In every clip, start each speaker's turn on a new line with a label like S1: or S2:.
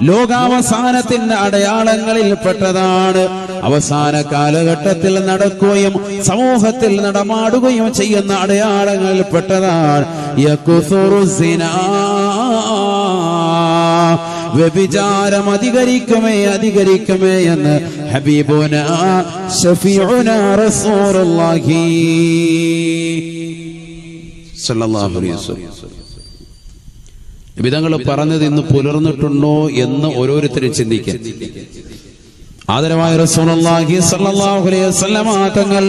S1: ലോകാവസാനത്തിന്റെ അടയാളങ്ങളിൽ പെട്ടതാണ്. അവസാന കാലഘട്ടത്തിൽ നടക്കുകയും സമൂഹത്തിൽ നടമാടുകയും ചെയ്യുന്ന അടയാളങ്ങളിൽ പെട്ടതാണ് യകുസുറു സിനാ. വ്യഭിചാരം അധികരിക്കുമേ എന്ന് ഹബീബുന ശഫീഉന റസൂലുള്ളാഹി സ്വല്ലല്ലാഹു അലൈഹി വസല്ലം വിധങ്ങൾ പറഞ്ഞത് ഇന്ന് പുലർന്നിട്ടുണ്ടോ എന്ന് ഓരോരുത്തരും ചിന്തിക്കാൻ. ആദരവായ റസൂലുള്ളാഹി സ്വല്ലല്ലാഹു അലൈഹി വസല്ലം തങ്ങൾ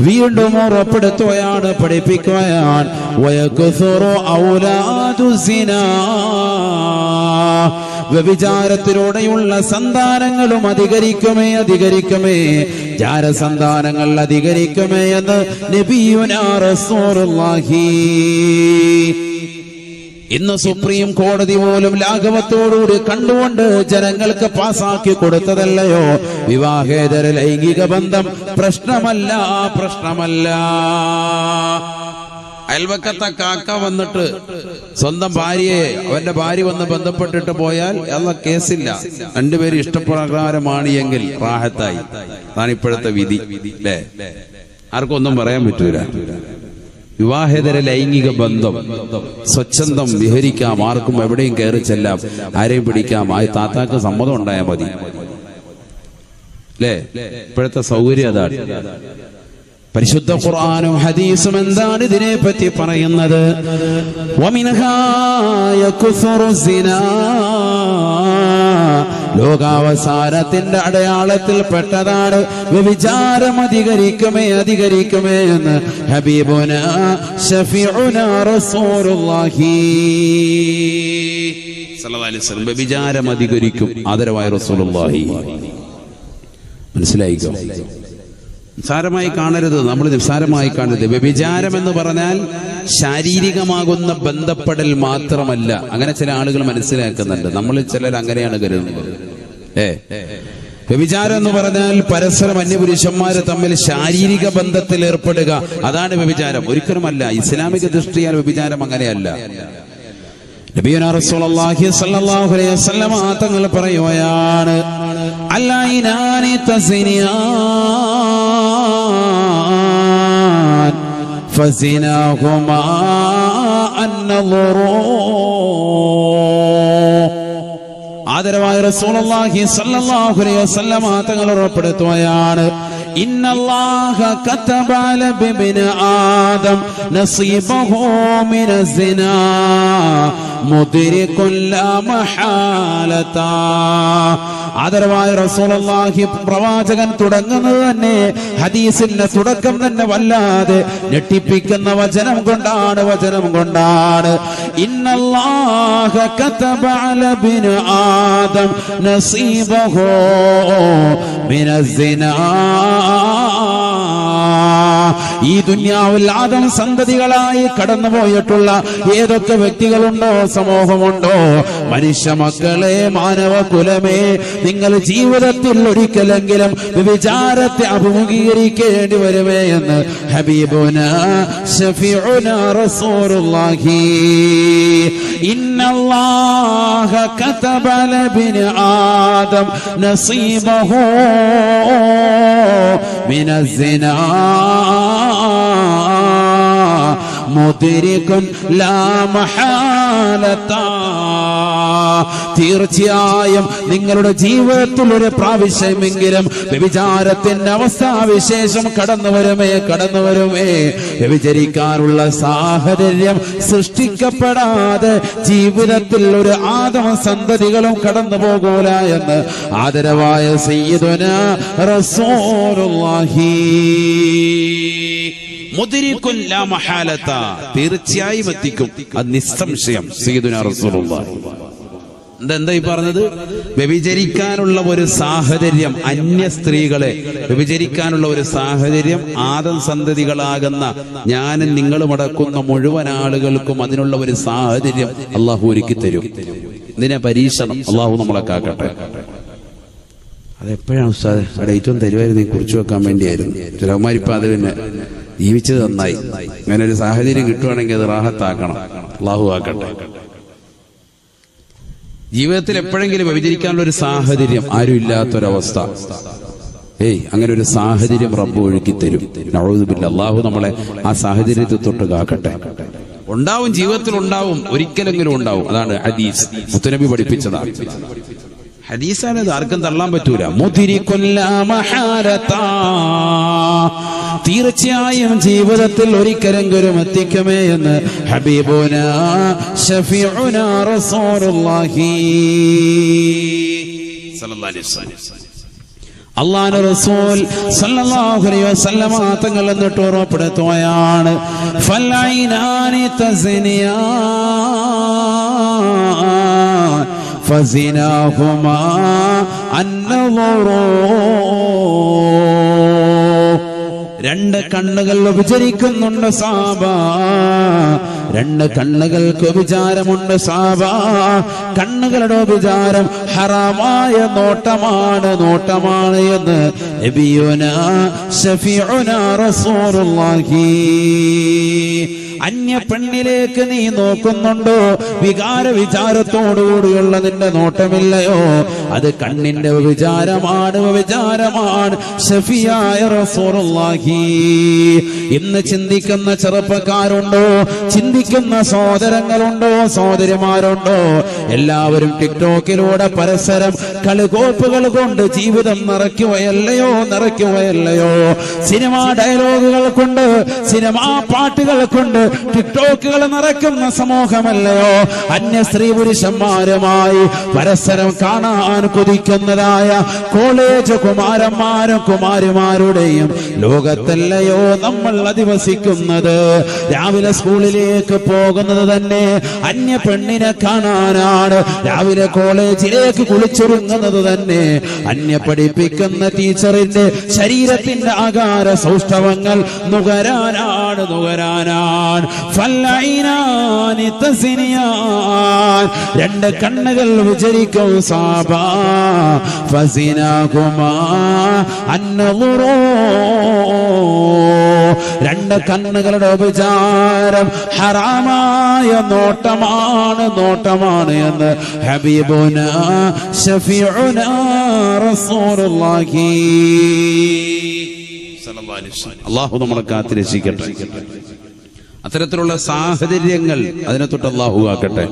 S1: വീണ്ടും ഉറപ്പെടുത്തുകയാണ്, പഠിപ്പിക്കുകയാണ്. വയകുസുറു ഔലാദു സിനാ. വ്യഭിചാരത്തിലൂടെയുള്ള സന്താനങ്ങളും അധികരിക്കുമേ ജാരസന്താനങ്ങൾ അധികരിക്കുമേ എന്ന് നബിയുനാ റസൂലുള്ളാഹി. ഇന്ന് സുപ്രീം കോടതി പോലും ലാഘവത്തോടുകൂടി കണ്ടുകൊണ്ട് ജനങ്ങൾക്ക് പാസാക്കി കൊടുത്തതല്ലയോ വിവാഹേതര ലൈംഗിക ബന്ധം പ്രശ്നമല്ല. അയൽവക്കത്തെ കാക്ക വന്നിട്ട് സ്വന്തം ഭാര്യയെ അവന്റെ ഭാര്യ വന്ന് ബന്ധപ്പെട്ടിട്ട് പോയാൽ അല്ല കേസില്ല. രണ്ടുപേരും ഇഷ്ടപ്രകാരമാണ് എങ്കിൽ റാഹത്തായി. അതാണ് ഇപ്പോഴത്തെ വിധി അല്ലേ? ആർക്കും ഒന്നും പറയാൻ പറ്റൂല. വിവാഹേതര ലൈംഗിക ബന്ധം സ്വച്ഛന്തം വിഹരിക്കാം, ആർക്കും എവിടെയും കയറി ചെല്ലാം, ആരെയും പിടിക്കാം. ആ താത്താക്ക് സമ്മതം ഉണ്ടായാൽ മതി അല്ലേ? ഇപ്പോഴത്തെ സൗകര്യം അതാണ്. പരിശുദ്ധ ഖുർആനും ഹദീസും എന്താണ് ഇതിനെ പറ്റി പറയുന്നത്? വമിൻഹാ യകുസുറു സിനാ. ലോകാവസാനത്തിന്റെ അടയാളത്തിൽ പെട്ടതാണ് വ്യഭിചാരം അധികരിക്കുമേ എന്ന് ഹബീബുന ശഫീഉന റസൂലുള്ളാഹി സ്വല്ലല്ലാഹു അലൈഹി വസല്ലം. വ്യഭിചാരം അധികരിക്കും ആദരവായ റസൂലുള്ളാഹി. മനസ്സിലായിക്കോ? നിസ്സാരമായി കാണരുത്, നമ്മൾ നിസ്സാരമായി കാണരുത്. വ്യഭിചാരം എന്ന് പറഞ്ഞാൽ ശാരീരികമാകുന്ന ബന്ധപ്പെടൽ മാത്രമല്ല. അങ്ങനെ ചില ആളുകൾ മനസ്സിലാക്കുന്നുണ്ട്. നമ്മളിൽ ചിലർ അങ്ങനെയാണ് കരുതുന്നത്. വ്യഭിചാരം എന്ന് പറഞ്ഞാൽ പരസ്പരം അന്യപുരുഷന്മാരെ തമ്മിൽ ശാരീരിക ബന്ധത്തിൽ ഏർപ്പെടുക, അതാണ് വ്യഭിചാരം. ഒരിക്കലുമല്ല. ഇസ്ലാമിക ദൃഷ്ടിയാൽ വ്യഭിചാരം അങ്ങനെയല്ല. നബിയുനാ റസൂലുള്ളാഹി സ്വല്ലല്ലാഹു അലൈഹി വസല്ലം തങ്ങൾ പറയുകയാണ്, അല്ലൈനാനി തസിനിയാൻ ഫസിനാഹുമാ അന്നളുറു. ആദരവായ റസൂലുള്ളാഹി സ്വല്ലല്ലാഹു അലൈഹി വസല്ലം തങ്ങൾ ഉറപ്പെടുത്തുകയാണ്, ഇന്നല്ലാഹ കതബ അലാ ഇബ്നി ആദം നസീബഹു മിനസ് സിനാ മുദ്രികുൻ ലാ മഹാലത. ആദരവായ റസൂലുള്ളാഹി പ്രവാചകൻ തുടങ്ങുന്നത് തന്നെ ഹദീസിന്റെ തുടക്കം തന്നെ വല്ലാതെ ഞെട്ടിപ്പിക്കുന്ന വചനം കൊണ്ടാണ്. ഇന്നല്ലാഹ കതബ അലാ ഇബ്നി ആദം നസീബഹു മിനസ് സിനാ. ഈ ദുനിയാവിൽ ആദം സന്തതികളായി കടന്നുപോയിട്ടുള്ള ഏതൊക്കെ വ്യക്തികളുണ്ടോ, സമൂഹമുണ്ടോ, മനുഷ്യ മക്കളെ, മാനവ കുലമേ, നിങ്ങൾ ജീവിതത്തിൽ ഒരിക്കലെങ്കിലും വിചാരത്തെ അഭിമുഖീകരിക്കേണ്ടി വരുമേ എന്ന് ഹബീബുന ശഫീഉന റസൂലുള്ളാഹി. ഇന്നല്ലാഹ കതബ അലാ ഇബ്നി ആദം നസീബഹു മിനസ് സിനാ മുദ്രികുൻ ലാ മഹാലത. തീർച്ചയായും നിങ്ങളുടെ ജീവിതത്തിൽ ഒരു പ്രാവശ്യമെങ്കിലും വ്യഭിചാരത്തിന്റെ അവസ്ഥാവിശേഷം കടന്നു വരുമേ. വ്യഭിചരിക്കാനുള്ള സാഹചര്യം സൃഷ്ടിക്കപ്പെടാതെ ജീവിതത്തിൽ ഒരു ആദമ സന്തതികളും കടന്നു പോകൂല എന്ന് ആദരവായ സയ്യിദുനാ റസൂലുള്ളാഹി. മുദ്രികുൻ ലാ മഹാലത, തീർച്ചയായും എത്തിക്കും, അത് നിസ്സംശയം സയ്യിദുനാ റസൂലുള്ളാഹി. എന്താ ഈ പറഞ്ഞത്? വ്യഭിചരിക്കാനുള്ള ഒരു സാഹചര്യം, അന്യ സ്ത്രീകളെ വ്യഭിചരിക്കാനുള്ള ഒരു സാഹചര്യം ആദം സന്തതികളാകുന്ന ഞാനും നിങ്ങളും അടക്കുന്ന മുഴുവൻ ആളുകൾക്കും അതിനുള്ള ഒരു സാഹചര്യം അള്ളാഹു ഒരുക്കി തരും. ഇതിനെ പരീക്ഷണം അള്ളാഹു നമ്മളെ കാക്കട്ടെ. അതെപ്പോഴാണ് ഉസ്താദ് അവിടെ ഏറ്റവും തരുവായിരുന്നു കുറിച്ചു വെക്കാൻ വേണ്ടിയായിരുന്നു. ചിലവന്മാരിപ്പോ അത് പിന്നെ ജീവിച്ചത് നന്നായി. അങ്ങനെ ഒരു സാഹചര്യം കിട്ടുവാണെങ്കിൽ അത് റാഹത്താക്കണം. അള്ളാഹു ആക്കട്ടെ. ജീവിതത്തിൽ എപ്പോഴെങ്കിലും വ്യഭിചരിക്കാനുള്ള ഒരു സാഹചര്യം ആരും ഇല്ലാത്തൊരവസ്ഥ, അങ്ങനെ ഒരു സാഹചര്യം റബ്ബ് ഒഴുക്കി തരും. നഊദു ബില്ലാഹ്. അല്ലാഹു നമ്മളെ ആ സാഹചര്യത്തിൽ തൊട്ട് കാക്കട്ടെ. ഉണ്ടാവും, ജീവിതത്തിൽ ഉണ്ടാവും, ഒരിക്കലെങ്കിലും ഉണ്ടാവും. അതാണ് ഹദീസ്, മുത്തുനബി പഠിപ്പിച്ചതാണ്. ഹദീസാണ്, അത് ആർക്കും തള്ളാൻ പറ്റൂല. തീർച്ചയായും ജീവിതത്തിൽ ഒരിക്കലെങ്കിലും എത്തിക്കുമേ എന്ന് ഹബീബുനാ ശഫീഉനാ റസൂലുള്ളാഹി സ്വല്ലല്ലാഹു അലൈഹി വസല്ലം. അല്ലാഹുവിന്റെ റസൂൽ സല്ലല്ലാഹു അലൈഹി വസല്ലം തങ്ങൾ എന്നിട്ട് ഉറപ്പെടുത്തുകയാണ്, ഫൽഐനാനി തസ്നിയാൻ ഫസിനാഹുമാ അന്നദറു. രണ്ട് കണ്ണുകൾ വ്യഭിചരിക്കുന്നുണ്ട് സാബ, രണ്ട് കണ്ണുകൾക്ക് വ്യഭിചാരമുണ്ട് സാബ. കണ്ണുകളുടെ വ്യഭിചാരം ഹറാമായ നോട്ടമാണ് എന്ന് നബിയുനാ ശഫീഉനാ റസൂലുള്ളാഹി. അന്യ പെണ്ണിലേക്ക് നീ നോക്കുന്നുണ്ടോ? വികാര വിചാരത്തോടുകൂടിയുള്ള നിന്റെ നോട്ടമില്ലയോ? അത് കണ്ണിന്റെ വ്യഭിചാരമാണ്. ശഫിയായ റസൂലുള്ളാഹി. ഇന്ന് ചിന്തിക്കുന്ന ചെറുപ്പക്കാരുണ്ടോ? ചിന്തിക്കുന്ന സഹോദരങ്ങളുണ്ടോ? സഹോദരിമാരുണ്ടോ? എല്ലാവരും ടിക്ടോക്കിലൂടെ പരസ്പരം കളികോപ്പുകൾ കൊണ്ട് ജീവിതം നിറയ്ക്കുകയല്ലയോ? സിനിമാ ഡയലോഗുകൾ കൊണ്ട്, സിനിമാ പാട്ടുകൾ കൊണ്ട് ടിക്ടോക്കുകൾ നിറയ്ക്കുന്ന സമൂഹമല്ലയോ? അന്യ സ്ത്രീ പുരുഷന്മാരുമായി പരസ്പരം കാണാൻ കൊതിക്കുന്നതായ കോളേജ് കുമാരന്മാരും കുമാരിമാരുടെയും ലോകത്തല്ലയോ നമ്മൾ അധിവസിക്കുന്നത്? രാവിലെ സ്കൂളിലേക്ക് പോകുന്നത് തന്നെ അന്യ പെണ്ണിനെ കാണാനാണ്. രാവിലെ കോളേജിലേക്ക് കുളിച്ചൊരുങ്ങുന്നത് തന്നെ അന്യ പഠിപ്പിക്കുന്ന ടീച്ചറിന്റെ ശരീരത്തിന്റെ ആകാര സൗഷ്ഠവങ്ങൾ നുകരാനാണ്. ഫൽഐനാനി തസ്നിയാൻ, രണ്ട് കണ്ണുകൾ വിചരിക്കും സാബ, ഫസിനാകുമാ അന്നദറു. രണ്ട് കണ്ണുകളുടെ വിചാരം ഹറാമായ നോട്ടമാണ് എന്ന് ഹബീബുനാ ശഫീഉനാ റസൂലുള്ളാഹി സ്വല്ലല്ലാഹു അലൈഹി വസല്ലം. അല്ലാഹു നമ്മളെ കാത്തുരക്ഷിക്കട്ടെ. അത്തരത്തിലുള്ള സാഹചര്യങ്ങൾ അതിനെ തൊട്ട് അല്ലാഹു ആക്കട്ടെ.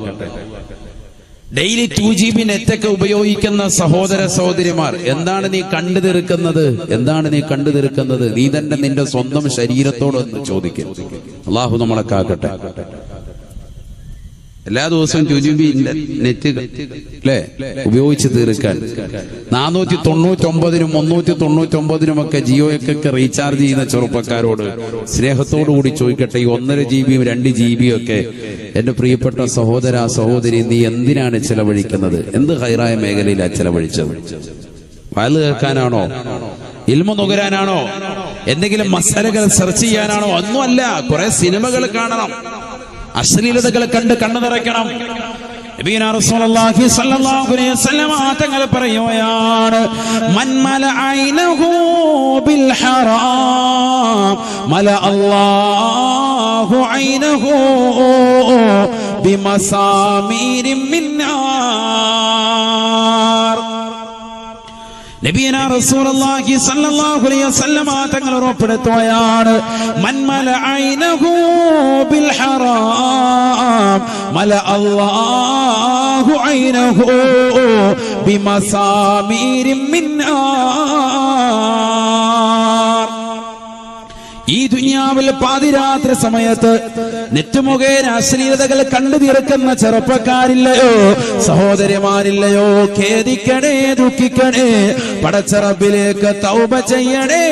S1: ഡെയിലി 2GB നെറ്റൊക്കെ ഉപയോഗിക്കുന്ന സഹോദര സഹോദരിമാർ, എന്താണ് നീ കണ്ടു തീർക്കുന്നത്? നീ തന്നെ നിന്റെ സ്വന്തം ശരീരത്തോടൊന്ന് ചോദിക്കും. അല്ലാഹു നമ്മളെ കാക്കട്ടെ. എല്ലാ ദിവസവും 2GB നെറ്റ് അല്ലേ ഉപയോഗിച്ച് തീർക്കാൻ 499-നും 399-നും ജിയോയ്ക്കൊക്കെ റീചാർജ് ചെയ്യുന്ന ചെറുപ്പക്കാരോട് സ്നേഹത്തോടുകൂടി ചോദിക്കട്ടെ, ഈ 1.5 GB 2 GB ഒക്കെ എന്റെ പ്രിയപ്പെട്ട സഹോദര സഹോദരി, നീ എന്തിനാണ് ചെലവഴിക്കുന്നത്? എന്ത് ഹൈറായ മേഖലയിലാണ് ചെലവഴിച്ചത്? വയല് കേൾക്കാനാണോ? ഇൽമു നുകരാനാണോ? എന്തെങ്കിലും മസാലകൾ സെർച്ച് ചെയ്യാനാണോ? ഒന്നുമല്ല. കുറെ സിനിമകൾ കാണണം, അശ്ലീലതകൾ കണ്ട് കണ്ണു നിറയ്ക്കണം. നബിയുനാ റസൂലുള്ളാഹി സ്വല്ലല്ലാഹു അലൈഹി വസല്ലം തങ്ങൾ പറയുകയാണ്, മൻ മലഅൈനഹു ബിൽ ഹറാം മല അല്ലാഹു ഐനഹു ബിമസാമീരിൻ മിൻ നാർ. നബിയുനാ റസൂലുള്ളാഹി സ്വല്ലല്ലാഹു അലൈഹി വസല്ലം തങ്ങൾ ഉറപ്പെടുത്തുകയാണ്, മൻ മലഅൈനഹു ബിൽ ഹറാം മല അല്ലാഹു ഐനഹു ബിമസാമീരിൻ മിൻ നാർ. ഈ ദുനിയാവിൽ പാതിരാത്രി സമയത്ത് നെറ്റ് മുഖേന അശ്ലീലതകൾ കണ്ടു തീർക്കുന്ന ചെറുപ്പക്കാരില്ലയോ? സഹോദരിമാരില്ലയോ? ഖേദിക്കണേ, ദുഃഖിക്കണേ, പടച്ച റബ്ബിലേക്ക് തൗബ ചെയ്യണേ.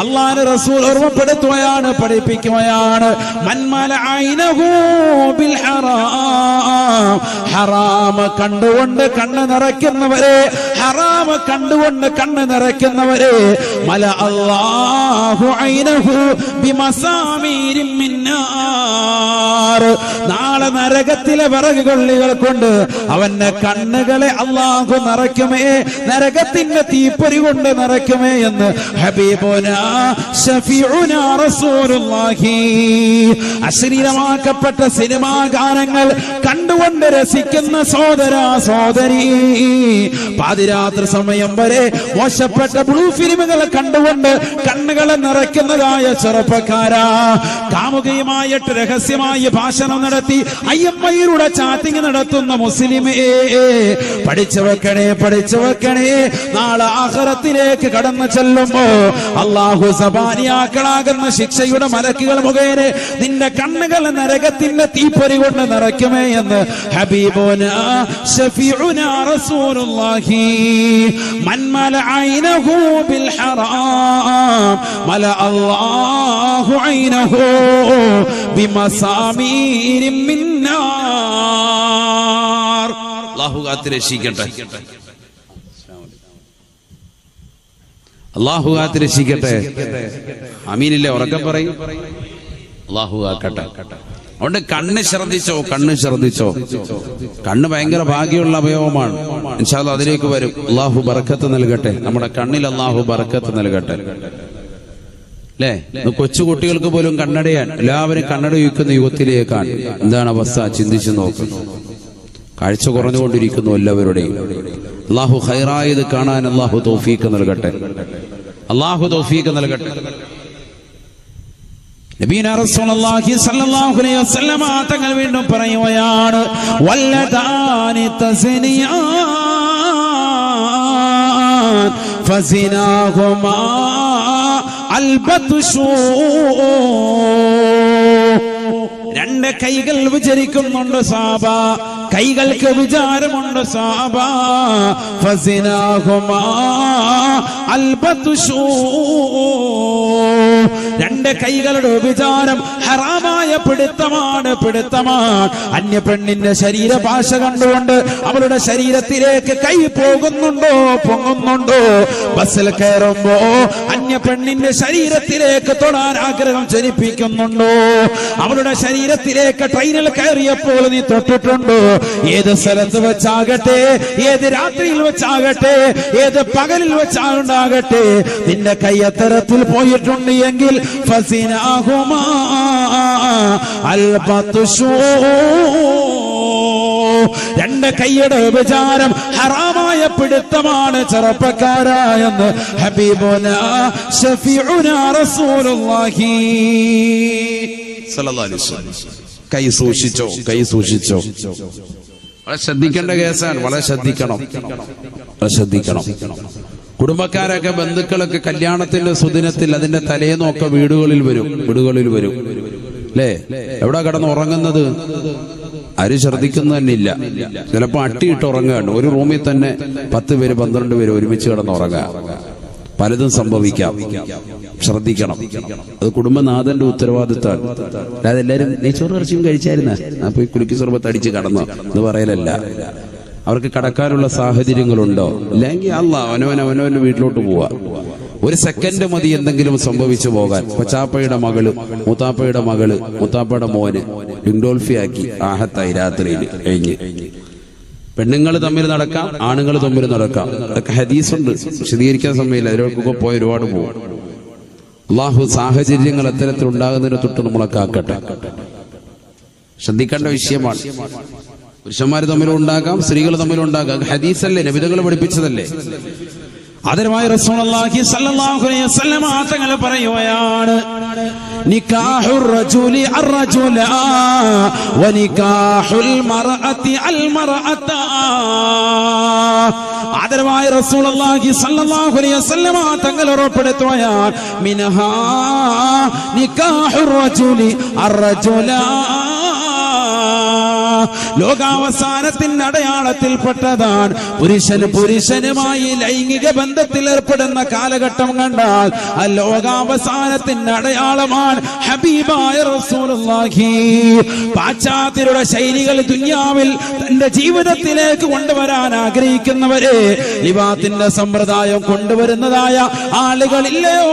S1: അല്ലാഹുവിന്റെ റസൂൽ ഓർമ്മപ്പെടുത്തുകയാണ്, പഠിപ്പിക്കുകയാണ്, മൻ മലഅൈനഹു ബിൽ ഹറാം. ഹറാം കണ്ടുകൊണ്ട് കണ്ണ് നിറയ്ക്കുന്നവരെ, മല അല്ലാഹു അല്ലാഹു ഐനഹു ബിമസാമീരിൻ മിൻ നാർ. നാളെ നരകത്തിലെ വിറകുകൊള്ളികൾ കൊണ്ട് അവന്റെ കണ്ണുകളെ അല്ലാഹു നിറയ്ക്കുമേ, നരകത്തിന്റെ തീപ്പൊരി കൊണ്ട് നിറയ്ക്കുമേ എന്ന് ഹബീബുനാ ശഫീഉനാ റസൂലുള്ളാഹി. അശ്ലീലമാക്കപ്പെട്ട സിനിമാ ഗാനങ്ങൾ കണ്ടുകൊണ്ട് രസിക്കുന്ന സഹോദരാ സഹോദരി, പാതിരാത്രി സമയം വരെ മോശപ്പെട്ട ബ്ലൂ ഫിലിമുകൾ കണ്ടുകൊണ്ട് കണ്ണുകളെ നിറയ്ക്കുന്നതായ ചെറുപ്പക്കാരാ, കാമുകയുമായിട്ട് രഹസ്യമായി ഭാഷണം നടത്തി IMIയിലൂടെ ചാറ്റിംഗ് നടത്തുന്ന മുസ്ലിമേ, പഠിച്ചു വെക്കണേ, പഠിച്ചു വെക്കണേ. നാളെ ആഖിറത്തിലേക്ക് കടന്നു ചെല്ലുമ്പോ അല്ലാഹു സബാനിയാക്കളാകുന്ന ശിക്ഷയുടെ മലക്കുകൾ മുഖേന നിന്റെ കണ്ണുകൾ നരകത്തിന്റെ തീപ്പൊരി കൊണ്ട് നിറയ്ക്കുമേ എന്ന് ഹബീബുനാ ശഫീഉനാ റസൂലുള്ളാഹി. മൻ മലഅൈനഹു ബിൽ ഹറാം മല അല്ലാഹു ഐനഹു ബിമസാമീരിൻ മിൻ നാർ. അല്ലാഹു കാത്തുരക്ഷിക്കട്ടെ, അല്ലാഹു കാത്തുരക്ഷിക്കട്ടെ. ആമീനില്ലേ? ഉറക്കം പറയും. അല്ലാഹു കാക്കട്ടെ. അതുകൊണ്ട് കണ്ണ് ശ്രദ്ധിച്ചോ, കണ്ണ് ശ്രദ്ധിച്ചോ. കണ്ണ് ഭയങ്കര ഭാഗ്യമുള്ള അവയവമാണ്. ഇൻഷാ അല്ലാഹ് അതിലേക്ക് വരും. അല്ലാഹു ബർക്കത്ത് നൽകട്ടെ, നമ്മുടെ കണ്ണിൽ അല്ലാഹു ബർക്കത്ത് നൽകട്ടെ. അല്ലേ? കൊച്ചു കുട്ടികൾക്ക് പോലും കണ്ണടയാൻ എല്ലാവരും കണ്ണട വയ്ക്കുന്ന യുഗത്തിലേക്കാണ്. എന്താണ് അവസ്ഥ? ചിന്തിച്ചു നോക്കും. കാഴ്ച കുറഞ്ഞുകൊണ്ടിരിക്കുന്നു എല്ലാവരുടെയും. അല്ലാഹു ഖൈറായത് കാണാൻ അല്ലാഹു തൗഫീഖ് നൽകട്ടെ, അല്ലാഹു തൗഫീഖ് നൽകട്ടെ. നബിയുനാ റസൂലുള്ളാഹി സ്വല്ലല്ലാഹു അലൈഹി വസല്ലമ തങ്ങൾ വീണ്ടും പറയുകയാണ്, വല്ലദാനി തസ്നിയാൻ ഫസിനാഹുമാ അൽബത്ഷൂ. രണ്ട് കൈകൾ വിചരിക്കുന്നുണ്ട് സാബ, കൈകൾക്ക് വിചാരമുണ്ട് സാബ. ഫസിനാഹുമാ അൽബത്ഷൂ. രണ്ട് കൈകളുടെ വിചാരം ഹറാമായ പിടുത്തമാണ്, പിടുത്തമാണ്. അന്യ പെണ്ണിന്റെ ശരീരഭാഷ കണ്ടുകൊണ്ട് അവളുടെ ശരീരത്തിലേക്ക് കൈ പോകുന്നുണ്ടോ, പൊങ്ങുന്നുണ്ടോ? ബസ്സിൽ കയറുമ്പോ അന്യ പെണ്ണിന്റെ ശരീരത്തിലേക്ക് തൊടാൻ ആഗ്രഹം ജനിപ്പിക്കുന്നുണ്ടോ? അവളുടെ ശരീരത്തിലേക്ക് ട്രെയിനിൽ കയറിയപ്പോൾ നീ തൊട്ടിട്ടുണ്ടോ? ഏത് സ്ഥലത്ത് വെച്ചാകട്ടെ, ഏത് രാത്രിയിൽ വെച്ചാകട്ടെ, ഏത് പകലിൽ വെച്ചാകട്ടെ, നിന്റെ കൈ അത്തരത്തിൽ പോയിട്ടുണ്ട് എങ്കിൽ ഫസിനാഹുമാ അൽബത്ഷൂ. രണ്ട് കൈയുടെ വിചാരം ഹറാമായ പിടുത്തമാണ് ചെറുപ്പക്കാരായെന്ന് ഹബീബുനാ ശഫീഉനാ റസൂലുള്ളാഹി സ്വല്ലല്ലാഹു അലൈഹി വസല്ലം. കൈ സൂക്ഷിച്ചോ, കൈ സൂക്ഷിച്ചോ. വളരെ ശ്രദ്ധിക്കേണ്ട കേസാണ്, വളരെ ശ്രദ്ധിക്കണം, വളരെ ശ്രദ്ധിക്കണം. കുടുംബക്കാരൊക്കെ ബന്ധുക്കളൊക്കെ കല്യാണത്തിന്റെ സുദിനത്തിൽ അതിന്റെ തലേന്നൊക്കെ വീടുകളിൽ വരും, വീടുകളിൽ വരും. അല്ലേ? എവിടെ കിടന്ന് ഉറങ്ങുന്നത്? ആരും ശ്രദ്ധിക്കുന്ന തന്നെ ഇല്ല. ചിലപ്പോ അട്ടിയിട്ട് ഉറങ്ങുകയാണ്. ഒരു റൂമിൽ തന്നെ 10 പേര് 12 പേര് ഒരുമിച്ച് കിടന്ന് ഉറങ്ങുക. പലതും സംഭവിക്കാം. ശ്രദ്ധിക്കണം. അത് കുടുംബനാഥന്റെ ഉത്തരവാദിത്തമാണ്. അല്ലാതെ എല്ലാരും നെയ്ച്ചോറ് ഇറച്ചിയും കഴിച്ചായിരുന്ന അപ്പൊ ഈ കുലുക്കി സർബത്ത് അടിച്ച് കടന്നോ എന്ന് പറയലല്ല. അവർക്ക് കടക്കാനുള്ള സാഹചര്യങ്ങളുണ്ടോ? ഇല്ലെങ്കിൽ അവനവന്റെ വീട്ടിലോട്ട് പോവാ. ഒരു സെക്കൻഡ് മതി എന്തെങ്കിലും സംഭവിച്ചു പോകാൻ. കൊച്ചാപ്പയുടെ മകള്, മൂത്താപ്പയുടെ മകള്, മൂത്താപ്പയുടെ മോന് ഡിൻഡോൾഫിയാക്കി ആഹത്തായി രാത്രിയിൽ കഴിഞ്ഞ്. പെണ്ണുങ്ങൾ തമ്മിൽ നടക്കാം, ആണുങ്ങൾ തമ്മിൽ നടക്കാം. അതൊക്കെ ഹദീസുണ്ട്, വിശദീകരിക്കാൻ സമയമില്ല. അതിലൊക്കെ പോയി ഒരുപാട് പോകും. അല്ലാഹു സാഹചര്യങ്ങൾ അത്തരത്തിൽ ഉണ്ടാകുന്നതിനെ തൊട്ട് നമ്മളെ കാക്കട്ടെ. ശ്രദ്ധിക്കേണ്ട വിഷയമാണ്. പുരുഷന്മാർ തമ്മിലും ഉണ്ടാകാം, സ്ത്രീകൾ തമ്മിലും ഉണ്ടാകാം. ഹദീസല്ലേ, നബിതകൾ പഠിപ്പിച്ചതല്ലേ. ആദരവായ റസൂലുള്ളാഹി സ്വല്ലല്ലാഹു അലൈഹി വസല്ലം തങ്ങൾ പറയുകയാണ്, നികാഹുർ റജുലി അർറജുല വനികാഹുൽ മർഅതി അൽ മർഅത. ആദരവായ റസൂലുള്ളാഹി സ്വല്ലല്ലാഹു അലൈഹി വസല്ലം തങ്ങൾ ഉറപ്പെടുത്തുകയാണ്, മിൻഹാ നികാഹുർ റജുലി അർറജുല ലോകാവസാനത്തിന്റെ അടയാളത്തിൽപ്പെട്ടതാണ് പുരുഷന് പുരുഷനുമായി ലൈംഗിക ബന്ധത്തിൽ ഏർപ്പെടുന്ന കാലഘട്ടം കണ്ടാൽ ആ ലോകാവസാനത്തിന്റെ അടയാളമാണ് ഹബീബായ റസൂലുള്ളാഹി. പാശ്ചാത്യരുടെ ശൈലികൾ ദുനിയാവിൽ തന്റെ ജീവിതത്തിലേക്ക് കൊണ്ടുവരാൻ ആഗ്രഹിക്കുന്നവരെ ലിവാത്തിന്റെ സമ്പ്രദായം കൊണ്ടുവരുന്നതായ ആളുകളില്ലയോ?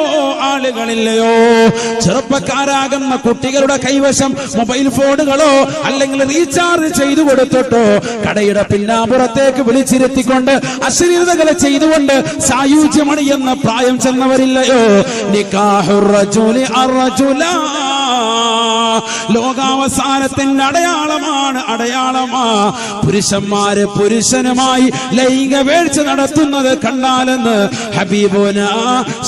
S1: ചെറുപ്പക്കാരാകുന്ന കുട്ടികളുടെ കൈവശം മൊബൈൽ ഫോണുകളോ അല്ലെങ്കിൽ റീചാർജ് ചെയ്തു കൊടുത്തിട്ടോ കടയുടെ പിന്നാമ്പുറത്തേക്ക് വിളിച്ചിരുത്തിക്കൊണ്ട് അശ്ലീലതകൾ ചെയ്തുകൊണ്ട് സായുജ്യമണിയെന്ന പ്രായം ചെന്നവരില്ലയോ? നിക്കാഹുർ റജുലി അർറജുലാ, ലോകാവസാനത്തിന്റെ അടയാളമാ പുരുഷന്മാര് പുരുഷനുമായി ലൈംഗിക വേഴ്ച നടത്തുന്നത് കണ്ടാലെന്ന് ഹബീബുനാ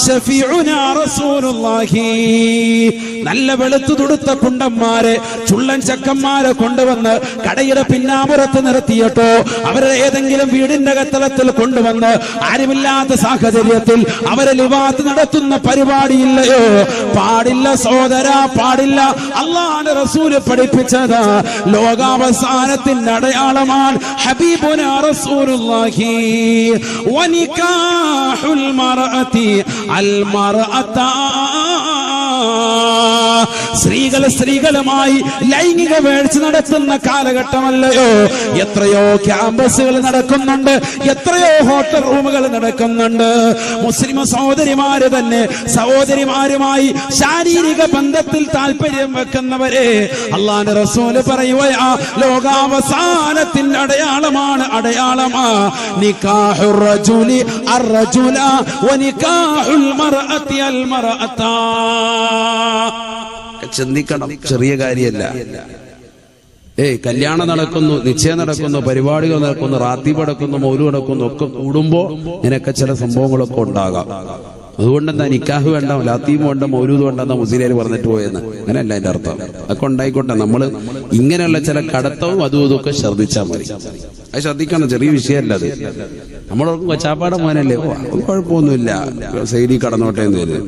S1: ശഫീഉനാ റസൂലുള്ളാഹി. നല്ല വെളുത്തു തുടുത്ത കുണ്ടന്മാരെ ചുള്ളൻ ചക്കന്മാരെ കൊണ്ടുവന്ന് കടയുടെ പിന്നാമ്പുറത്ത് നിർത്തിയിട്ടോ അവരെ ഏതെങ്കിലും വീടിന്റെ കത്തളത്തിൽ കൊണ്ടുവന്ന് ആരുമില്ലാത്ത സാഹചര്യത്തിൽ അവരെ ലിവാത്ത് നടത്തുന്ന പരിപാടിയില്ലയോ? പാടില്ല സഹോദര, പാടില്ല. അല്ലാഹുവിന്റെ റസൂൽ പഠിപ്പിച്ചത് ലോകാവസാനത്തിന്റെ അടയാളമാണ് ഹബീബുനാ റസൂലുള്ളാഹി. വനികാഹുൽ മർഅതി അൽ മർഅതാ, സ്ത്രീകളുമായി ലൈംഗിക വേഴ്ച നടത്തുന്ന കാലഘട്ടമല്ലയോ? എത്രയോ ക്യാമ്പസുകൾ നടക്കുന്നുണ്ട്, എത്രയോ ഹോട്ടൽ റൂമുകൾ നടക്കുന്നുണ്ട്. മുസ്ലിം സഹോദരിമാര് തന്നെ സഹോദരിമാരുമായി ശാരീരിക ബന്ധത്തിൽ താല്പര്യം വെക്കുന്നവരെ അല്ലാഹുവിന്റെ റസൂല് പറയുകയാ ലോകാവസാനത്തിന്റെ അടയാളമാ നിക്കാഹുർ റജുലി അർറജുല വനികാഹുൽ മർഅതി അൽ മർഅതാ. ചിന്തിക്കണം, ചെറിയ കാര്യമല്ല. കല്യാണം നടക്കുന്നു, നിശ്ചയം നടക്കുന്നു, പരിപാടികൾ നടക്കുന്നു, റാത്തീബ് നടക്കുന്നു, മൗലൂദ് നടക്കുന്നു, ഒക്കെ കൂടുമ്പോ ഇങ്ങനെയൊക്കെ ചില സംഭവങ്ങളൊക്കെ ഉണ്ടാകാം. അതുകൊണ്ടെന്താ നിക്കാഹ് വേണ്ട, ലാത്തീബ് വേണ്ട, മൗലൂദ് വേണ്ടെന്ന മുസ്ലിം പറഞ്ഞിട്ട് പോയെന്ന്? അങ്ങനെയല്ല അതിന്റെ അർത്ഥം. അതൊക്കെ ഉണ്ടായിക്കോട്ടെ, നമ്മള് ഇങ്ങനെയുള്ള ചില കടത്തവും അതും ഇതൊക്കെ ശ്രദ്ധിച്ചാൽ മതി. അത് ശ്രദ്ധിക്കണം, ചെറിയ വിഷയമല്ല അത്. നമ്മളോർക്കും കൊച്ചാപ്പാടെ മോനല്ലേ, കുഴപ്പമൊന്നുമില്ല, സൈഡിൽ കടന്നോട്ടെ എന്ന് കരുതി.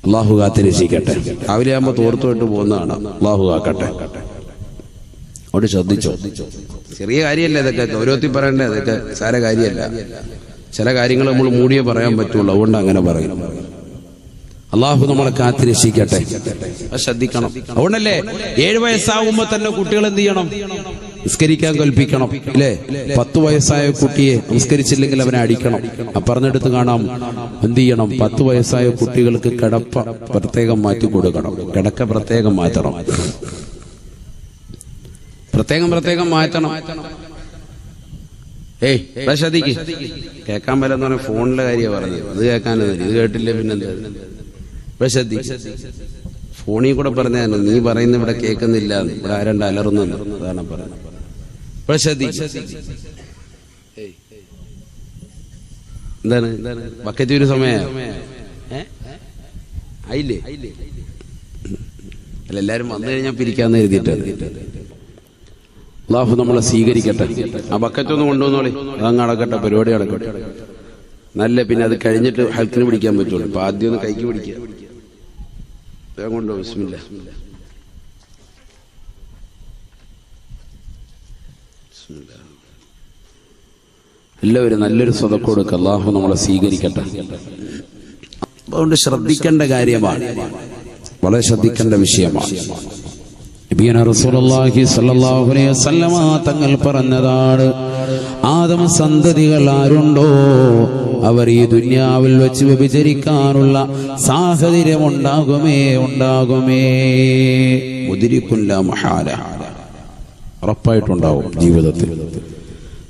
S1: അള്ളാഹു കാത്തിരക്ഷിക്കട്ടെ. രാവിലെ ആകുമ്പോ തോർത്തുവിട്ട് പോകുന്നതാണ്. അള്ളാഹു കാക്കട്ടെ. അവിടെ ശ്രദ്ധിച്ചോ, ചെറിയ കാര്യമല്ല ഇതൊക്കെ, ഗൗരവത്തിൽ പറയണ്ടേ, അതൊക്കെ സാര കാര്യമല്ല. ചില കാര്യങ്ങൾ നമ്മൾ മൂടിയേ പറയാൻ പറ്റുള്ളൂ, അതുകൊണ്ട് അങ്ങനെ പറയും. അള്ളാഹു നമ്മളെ കാത്തിരക്ഷിക്കട്ടെ. അത് ശ്രദ്ധിക്കണം. അതുകൊണ്ടല്ലേ 7 വയസ്സാകുമ്പോ തന്നെ കുട്ടികൾ എന്ത് ചെയ്യണം? നിസ്കരിക്കാൻ കൽപ്പിക്കണം, ഇല്ലേ? 10 വയസ്സായ കുട്ടിയെ നിസ്കരിച്ചില്ലെങ്കിൽ അവനെ അടിക്കണം. പറഞ്ഞെടുത്ത് കാണാം, എന്ത് ചെയ്യണം? 10 വയസ്സായ കുട്ടികൾക്ക് കിടപ്പ പ്രത്യേകം മാറ്റി കൊടുക്കണം, കിടക്ക പ്രത്യേകം മാറ്റണം, പ്രത്യേകം മാറ്റണം. ശ്രദ്ധിക്ക്, കേൾക്കാൻ പറ്റുന്ന പറഞ്ഞ ഫോണിലെ കാര്യമാണ് പറഞ്ഞത്, അത് കേൾക്കാനത്, ഇത് കേട്ടില്ലേ പിന്നെന്താ? ശ്രദ്ധി, ഫോണിൽ കൂടെ പറഞ്ഞാൽ നീ പറയുന്ന ഇവിടെ കേൾക്കുന്നില്ല, ഇവിടെ ആരണ്ട് അലറുന്നുണ്ട്, അതാണ് പറയുന്നത്. എന്താണ് ബക്കറ്റ് ഒരു സമയം ആയില്ലേ? അല്ല, എല്ലാരും വന്നു കഴിഞ്ഞാൽ പിരിക്കാന്ന് എഴുതിയിട്ടാണ്. അല്ലാഹു നമ്മളെ സ്വീകരിക്കട്ടെ. ആ ബക്കറ്റ് ഒന്ന് കൊണ്ടുവന്നോളി, അതങ്ങ് അടക്കട്ടെ, പരിപാടി അടക്കട്ടെ. നല്ല പിന്നെ അത് കഴിഞ്ഞിട്ട് ഹെൽത്തിന് പിടിക്കാൻ പറ്റുള്ളൂ. അപ്പൊ ആദ്യം ഒന്ന് കൈക്ക് പിടിക്കുക, വേഗം കൊണ്ടോ. ബിസ്മില്ലാ. എല്ലാവരും നല്ലൊരു സ്വതക്ക കൊടുക്കുക. അല്ലാഹു നമ്മളെ സ്വീകരിക്കട്ടെ. അതുകൊണ്ട് ശ്രദ്ധിക്കേണ്ട കാര്യമാണ്, വളരെ ശ്രദ്ധിക്കേണ്ട വിഷയമാണ്. നബിയുനാ റസൂലുള്ളാഹി സ്വല്ലല്ലാഹു അലൈഹി വസല്ലമ തങ്ങൾ പറഞ്ഞതാണ്, ആദം സന്തതികൾ ആരുണ്ടോ അവർ ഈ ദുനിയാവിൽ വെച്ച് വ്യഭിചരിക്കാനുള്ള സാഹചര്യം ഉണ്ടാകുമേ. മുദ്രിക്കുല്ല മഹാല, ഉറപ്പായിട്ടുണ്ടാവും ജീവിതത്തിൽ.